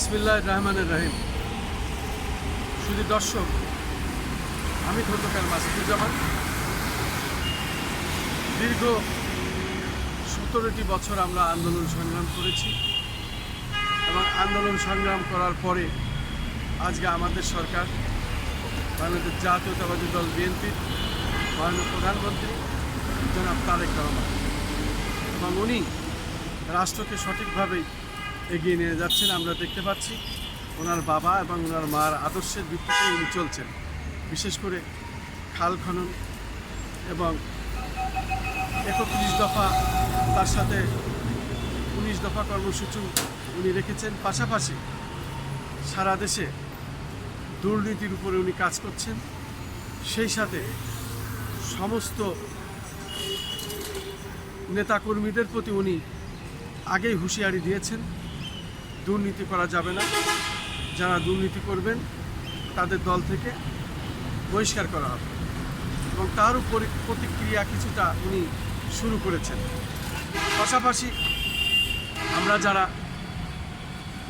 বিসমিল্লাহির রহমানির রহিম। শুধু দর্শক, আমি খন্দকার মাসুদুজ্জামান। দীর্ঘ 17টি বছর আমরা আন্দোলন সংগ্রাম করেছি এবং আন্দোলন সংগ্রাম করার পরে আজকে আমাদের সরকার, বাংলাদেশ জাতীয়তাবাদী দল বিএনপির মাননীয় প্রধানমন্ত্রী জনাব তারেক রহমান, এবং উনি রাষ্ট্রকে সঠিকভাবেই এগিয়ে নিয়ে যাচ্ছেন। আমরা দেখতে পাচ্ছি ওনার বাবা এবং ওনার মার আদর্শের ভিত্তিতে উনি চলছেন। বিশেষ করে খাল খনন এবং 31 দফা, তার সাথে 19 দফা কর্মসূচি উনি রেখেছেন। পাশাপাশি সারা দেশে দুর্নীতির উপরে উনি কাজ করছেন। সেই সাথে সমস্ত নেতাকর্মীদের প্রতি উনি আগেই হুঁশিয়ারি দিয়েছেন, দুর্নীতি করা যাবে না, যারা দুর্নীতি করবেন তাদের দল থেকে বহিষ্কার করা হবে, এবং তার উপরে প্রতিক্রিয়া কিছুটা উনি শুরু করেছেন। পাশাপাশি আমরা যারা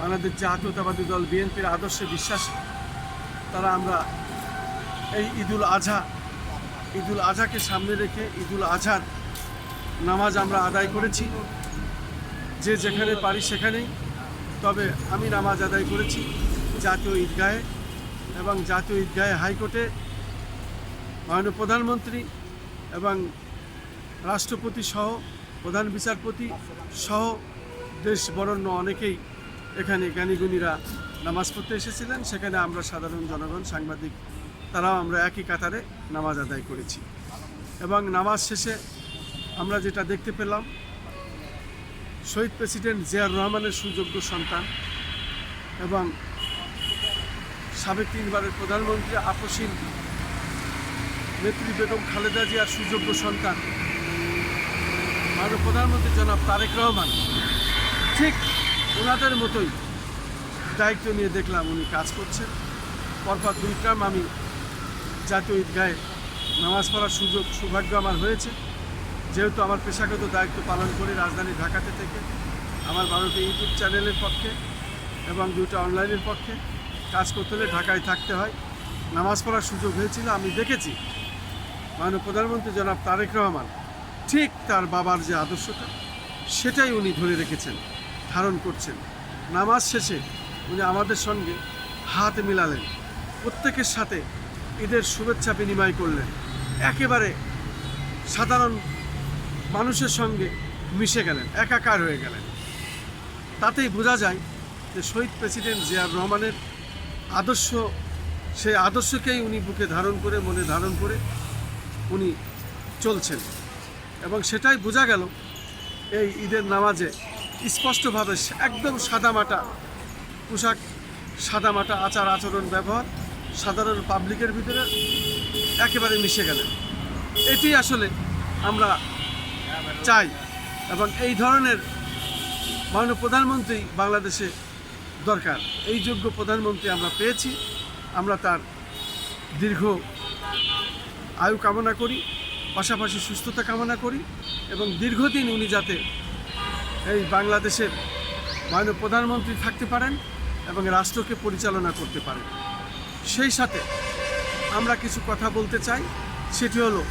বাংলাদেশ জাতীয়তাবাদী দল বিএনপির আদর্শে বিশ্বাসী, তারা আমরা এই ঈদুল আজহাকে সামনে রেখে ঈদুল আজহার নামাজ আমরা আদায় করেছি। যে যেখানে পারি সেখানেই, তবে আমি নামাজ আদায় করেছি জাতীয় ঈদগাহে, এবং জাতীয় ঈদগাহে হাইকোর্টে মাননীয় প্রধানমন্ত্রী এবং রাষ্ট্রপতি সহ প্রধান বিচারপতি সহ দেশ বরেণ্য অনেকেই এখানে জ্ঞানীগুণীরা নামাজ পড়তে এসেছিলেন। সেখানে আমরা সাধারণ জনগণ, সাংবাদিক, তারাও আমরা একই কাতারে নামাজ আদায় করেছি। এবং নামাজ শেষে আমরা যেটা দেখতে পেলাম, শহীদ প্রেসিডেন্ট জিয়াউর রহমানের সুযোগ্য সন্তান এবং সাবেক 3বারের প্রধানমন্ত্রী আপসীন নেত্রী বেগম খালেদা জিয়ার সুযোগ্য সন্তান মাননীয় প্রধানমন্ত্রী জনাব তারেক রহমান, ঠিক ওনাদের মতোই দায়িত্ব নিয়ে দেখলাম উনি কাজ করছেন। পরপর 2 টার্ম আমি জাতীয় ঈদগাহে নামাজ পড়ার সৌভাগ্য আমার হয়েছে। যেহেতু আমার পেশাগত দায়িত্ব পালন করি রাজধানী ঢাকাতে থেকে, আমার 12টি ইউটিউব চ্যানেলের পক্ষে এবং 2টা অনলাইনের পক্ষে কাজ করতে হলে ঢাকায় থাকতে হয়। নামাজ পড়ার সুযোগ হয়েছিল। আমি দেখেছি মাননীয় প্রধানমন্ত্রী জনাব তারেক রহমান ঠিক তার বাবার যে আদর্শটা, সেটাই উনি ধরে রেখেছেন, ধারণ করছেন। নামাজ শেষে উনি আমাদের সঙ্গে হাত মিলালেন, প্রত্যেকের সাথে ঈদের শুভেচ্ছা বিনিময় করলেন, একেবারে সাধারণ মানুষের সঙ্গে মিশে গেলেন, একাকার হয়ে গেলেন। তাতেই বোঝা যায় যে শহীদ প্রেসিডেন্ট জিয়াউর রহমানের আদর্শ, সেই আদর্শকেই উনি বুকে ধারণ করে, মনে ধারণ করে উনি চলছেন। এবং সেটাই বোঝা গেল এই ঈদের নামাজে স্পষ্টভাবে। একদম সাদামাটা পোশাক, সাদামাটা আচার আচরণ, ব্যবহার, সাধারণ পাবলিকের ভিতরে একেবারে মিশে গেলেন। এটি আসলে আমরা চাই, এবং এই ধরনের মাননীয় প্রধানমন্ত্রী বাংলাদেশে দরকার। এই যোগ্য প্রধানমন্ত্রী আমরা পেয়েছি। আমরা তার দীর্ঘ আয়ু কামনা করি, পাশাপাশি সুস্থতা কামনা করি, এবং দীর্ঘদিন উনি যাতে এই বাংলাদেশের মাননীয় প্রধানমন্ত্রী থাকতে পারেন এবং রাষ্ট্রকে পরিচালনা করতে পারেন। সেই সাথে আমরা কিছু কথা বলতে চাই। সেটি হলো,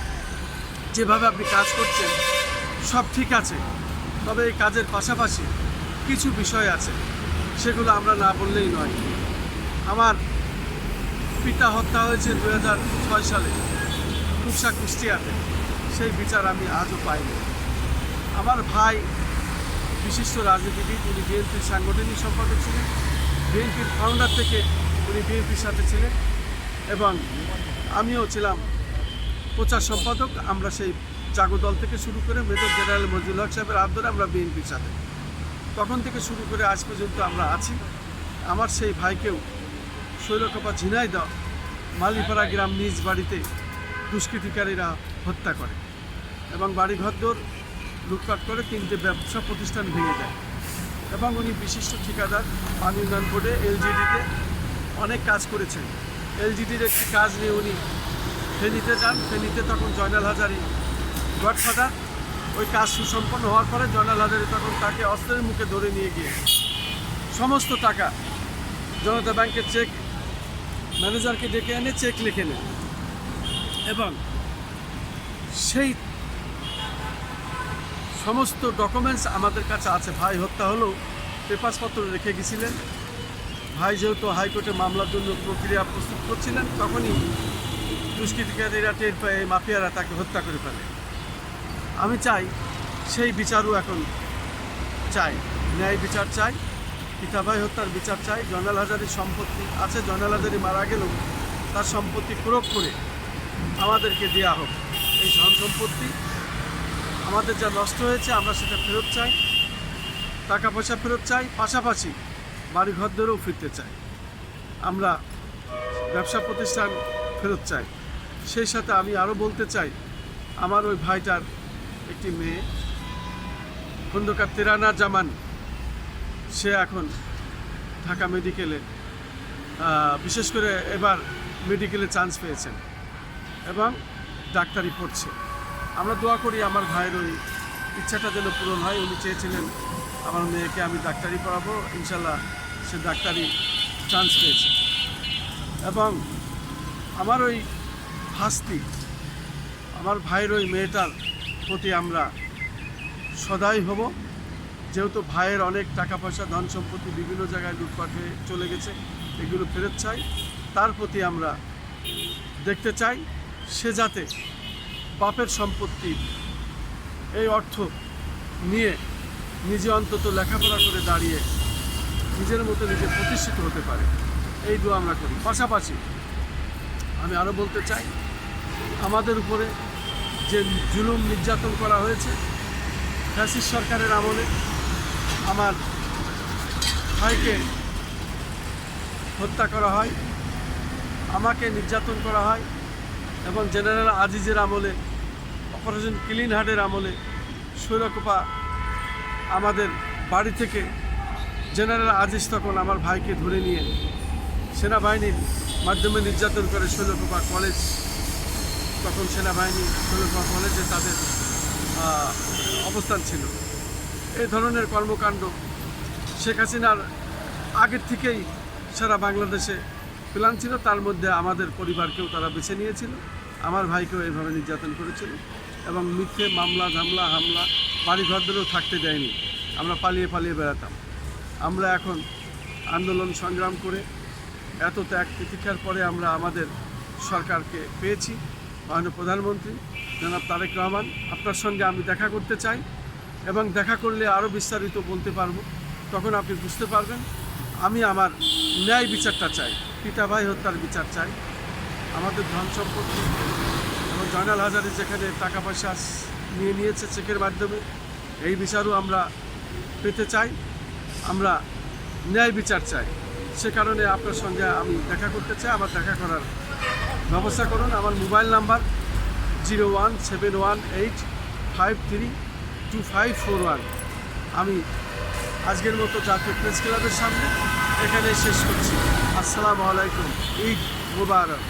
যেভাবে আপনি কাজ করছেন সব ঠিক আছে, তবে এই কাজের পাশাপাশি কিছু বিষয় আছে, সেগুলো আমরা না বললেই নয়। আমার পিতা হত্যা হয়েছে 2006 সালে কুকসা, কুষ্টিয়াতে। সেই বিচার আমি আজও পাইনি। আমার ভাই বিশিষ্ট রাজনীতিবিদ, উনি বিএনপির সাংগঠনিক সম্পাদক ছিলেন, বিএনপির ফাউন্ডার থেকে উনি বিএনপির সাথে ছিলেন, এবং আমিও ছিলাম প্রচার সম্পাদক। আমরা সেই জাগো দল থেকে শুরু করে মেজর জেনারেল মজিউল হক সাহেবের হাত ধরে আমরা বিএনপির সাথে তখন থেকে শুরু করে আজ পর্যন্ত আমরা আছি। আমার সেই ভাইকেও শৈলকপা ঝিনাইদহ মালিপাড়া গ্রাম নিজ বাড়িতে দুষ্কৃতিকারীরা হত্যা করে এবং বাড়ি ঘরদোর লুটপাট করে 3টে ব্যবসা প্রতিষ্ঠান ভেঙে দেয়। এবং উনি বিশিষ্ট ঠিকাদার, পানি উন্নয়ন বোর্ডে এলজিডিতে অনেক কাজ করেছেন। এলজিডির একটি কাজ নিয়ে উনি ফেনীতে যান। ফেনীতে তখন জয়নাল হাজারী গডফাদার। ওই কাজ সুসম্পন্ন হওয়ার পরে জয়নাল হাজারী তখন তাকে অস্ত্রের মুখে ধরে নিয়ে গিয়ে সমস্ত টাকা জনতা ব্যাংকের চেক ম্যানেজারকে ডেকে এনে চেক লিখে নেন এবং সেই সমস্ত ডকুমেন্টস আমাদের কাছে আছে। ভাই হত্যা হলেও পেপারসপত্র রেখে গেছিলেন। ভাই যেহেতু হাইকোর্টে মামলার জন্য প্রক্রিয়া প্রস্তুত করছিলেন, তখনই দুষ্কৃতিকারীরা টের পেয়ে মাফিয়ারা তাকে হত্যা করে ফেলে। আমি চাই সেই বিচারও এখন চাই, ন্যায় বিচার চাই, পিতা ভাই হত্যার বিচার চাই। জয়নাল হাজারীর সম্পত্তি আছে, জয়নাল হাজারী মারা গেলেও তার সম্পত্তি প্রয়োগ করে আমাদেরকে দেওয়া হোক। এই ধন সম্পত্তি আমাদের যা নষ্ট হয়েছে আমরা সেটা ফেরত চাই, টাকা পয়সা ফেরত চাই, পাশাপাশি বাড়ি ঘরদেরও ফিরতে চাই। আমরা ব্যবসা প্রতিষ্ঠান ফেরত চাই। সেই সাথে আমি আরও বলতে চাই, আমার ওই ভাইটার একটি মেয়ে খন্দকার তেরানা জামান, সে এখন ঢাকা মেডিকেলে বিশেষ করে এবার মেডিকেলে চান্স পেয়েছেন এবং ডাক্তারি পড়ছে। আমরা দোয়া করি আমার ভাইয়ের ওই ইচ্ছাটা যেন পূরণ হয়। উনি চেয়েছিলেন আমার মেয়েকে আমি ডাক্তারি পড়াবো, ইনশাল্লাহ সে ডাক্তারি চান্স পেয়েছে। এবং আমার ওই ভাস্তি, আমার ভাইয়ের ওই মেয়েটার প্রতি আমরা সদাই হব। যেহেতু ভাইয়ের অনেক টাকা পয়সা ধন সম্পত্তি বিভিন্ন জায়গায় লুটপাট হয়ে চলে গেছে, এগুলো ফেরত চাই। তার প্রতি আমরা দেখতে চাই সে যাতে বাপের সম্পত্তি এই অর্থ নিয়ে নিজে অন্তত লেখাপড়া করে দাঁড়িয়ে নিজের মতো নিজে প্রতিষ্ঠিত হতে পারে, এই দোয়া আমরা করি। পাশাপাশি আমি আরও বলতে চাই, আমাদের উপরে যে জুলুম নির্যাতন করা হয়েছে ফ্যাসিস্ট সরকারের আমলে, আমার ভাইকে হত্যা করা হয়, আমাকে নির্যাতন করা হয় এবং জেনারেল আজিজের আমলে, অপারেশন ক্লিন হার্টের আমলে শৈলকুপা আমাদের বাড়ি থেকে জেনারেল আজিজ তখন আমার ভাইকে ধরে নিয়ে সেনাবাহিনীর মাধ্যমে নির্যাতন করে শৈলকুপা কলেজ, তখন সেনাবাহিনী শৈলকুপা কলেজে তাদের অবস্থান ছিল। এই ধরনের কর্মকাণ্ড শেখ হাসিনার আগের থেকেই সারা বাংলাদেশে প্ল্যান ছিল, তার মধ্যে আমাদের পরিবারকেও তারা বেছে নিয়েছিল, আমার ভাইকেও এইভাবে নির্যাতন করেছিল এবং মিথ্যে মামলা ঝামলা হামলা বাড়িঘরদেরও থাকতে দেয়নি। আমরা পালিয়ে পালিয়ে বেড়াতাম। আমরা এখন আন্দোলন সংগ্রাম করে এত ত্যাগ প্রতীক্ষার পরে আমরা আমাদের সরকারকে পেয়েছি। মাননীয় প্রধানমন্ত্রী জনাব তারেক রহমান, আপনার সঙ্গে আমি দেখা করতে চাই এবং দেখা করলে আরও বিস্তারিত বলতে পারবো, তখন আপনি বুঝতে পারবেন। আমি আমার ন্যায় বিচারটা চাই, পিতা ভাই হত্যার বিচার চাই। আমাদের ধন সম্পত্তি এবং জয়নাল হাজারী যেখানে টাকা পয়সা নিয়ে নিয়েছে চেকের মাধ্যমে, এই বিচারও আমরা পেতে চাই। আমরা ন্যায় বিচার চাই। সে কারণে আপনার সঙ্গে আমি দেখা করতে চাই। আমার দেখা করার ব্যবস্থা করুন। আমার মোবাইল নাম্বার 017185325541। আমি আজকের মতো জাতীয় প্রেস ক্লাবের সামনে এখানে শেষ করছি। আসসালামু আলাইকুম, ঈদ মুবারক।